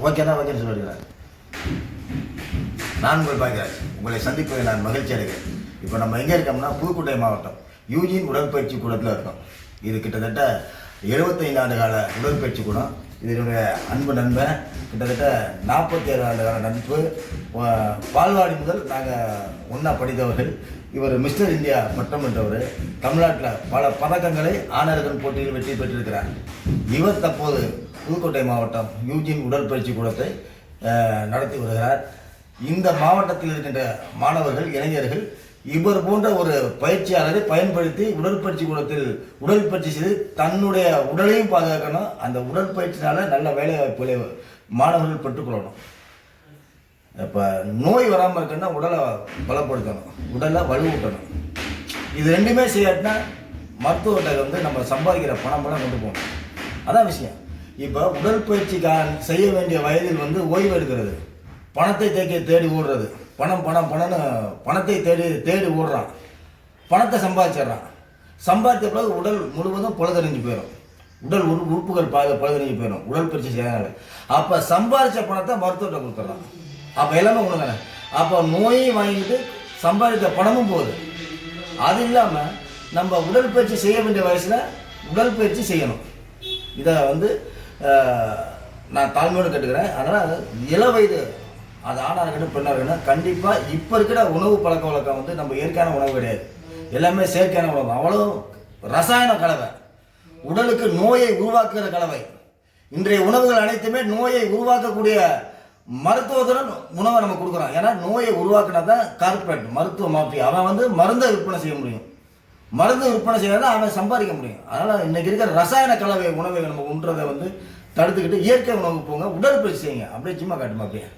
ஓகேனா ஓகேன்னு சொல்லிடுறேன். நான் உங்கள் பாக்கிறார், உங்களை சந்திப்பதில் நான் மகிழ்ச்சி அடைகிறேன். இப்போ நம்ம எங்கே இருக்கோம்னா புதுக்கோட்டை மாவட்டம் யூஜின் உடற்பயிற்சி கூடத்தில் இருக்கோம். இது கிட்டத்தட்ட 75 ஆண்டு கால உடற்பயிற்சி கூடம். இதனுடைய அன்பு நண்பன், கிட்டத்தட்ட 47 ஆண்டு கால நட்பு. பால்வாடி முதல் நாங்கள் ஒன்றா படித்தவர்கள். இவர் மிஸ்டர் இந்தியா பட்டம் வென்றவர். தமிழ்நாட்டில் பல பதக்கங்களை ஆணர்கள் போட்டியில் வெற்றி பெற்றிருக்கிறார். இவர் தற்போது புதுக்கோட்டை மாவட்டம் யூஜின் உடற்பயிற்சி கூடத்தை நடத்தி வருகிறார். இந்த மாவட்டத்தில் இருக்கின்ற மாணவர்கள், இளைஞர்கள் இவர் போன்ற ஒரு பயிற்சியாளரை பயன்படுத்தி உடற்பயிற்சி கூடத்தில் உடற்பயிற்சி செய்து தன்னுடைய உடலையும் பாதுகாக்கணும். அந்த உடற்பயிற்சினால நல்ல வேலை வாய்ப்புகளை மாணவர்கள் பெற்றுக்கொள்ளணும். இப்போ நோய் வராமல் இருக்குன்னா உடலை பலப்படுத்தணும், உடலை வலுவூட்டணும். இது ரெண்டுமே செய்யாட்டினா மருத்துவத்தை நம்ம சம்பாதிக்கிற பணமெல்லாம் கொண்டு போகணும். அதான் விஷயம். இப்போ உடற்பயிற்சிக்காக செய்ய வேண்டிய வயதில் ஓய்வு எடுக்கிறது, பணத்தை தேடி ஓடுறது, பணம்னு பணத்தை தேடி ஓடுறான், பணத்தை சம்பாதிச்சிட்றான். சம்பாதித்த பிறகு உடல் முழுவதும் பொழுதறிஞ்சு போயிடும், உடல் உறுப்புகள் பழுதறிஞ்சு போயிடும் உடற்பயிற்சி செய்யறதுனால. அப்போ சம்பாதிச்ச பணத்தை மருத்துவத்தை கொடுத்துட்றான். அப்போ எல்லாமே ஒன்று தானே. அப்போ நோயும் வாங்கிட்டு சம்பாதித்த பணமும் போகுது. அது இல்லாமல் நம்ம உடற்பயிற்சி செய்ய வேண்டிய வயசில் உடற்பயிற்சி செய்யணும். இதை நான் தாழ்மையோடு கேட்டுக்கிறேன். அதனால் இள வயது, அது ஆணாக இருக்கட்டும் பெண்ணாக இருக்கட்டும், கண்டிப்பாக இப்போ இருக்கிற உணவு பழக்க வழக்கம் நம்ம இயற்கையான உணவு கிடையாது, எல்லாமே செயற்கையான உணவு. அவ்வளோ ரசாயன கலவை, உடலுக்கு நோயை உருவாக்குகிற கலவை. இன்றைய உணவுகள் அனைத்துமே நோயை உருவாக்கக்கூடிய மருத்துவத்துடன் உணவை நம்ம கொடுக்குறோம். ஏன்னா நோயை உருவாக்குனா தான் கார்பரேட் மருத்துவ மாஃபியா, அவன் மருந்தை விற்பனை செய்ய முடியும். மருந்து விற்பனை செய்யறதா அவன் சம்பாதிக்க முடியும். அதனால் இன்னைக்கு இருக்கிற ரசாயன கலவை உணவை நம்ம உண்றதை தடுத்துக்கிட்டு இயற்கை உணவுக்கு போங்க, உடற்பயிற்சி செய்யுங்க. அப்படியே சும்மா காட்டுமா அப்படியே.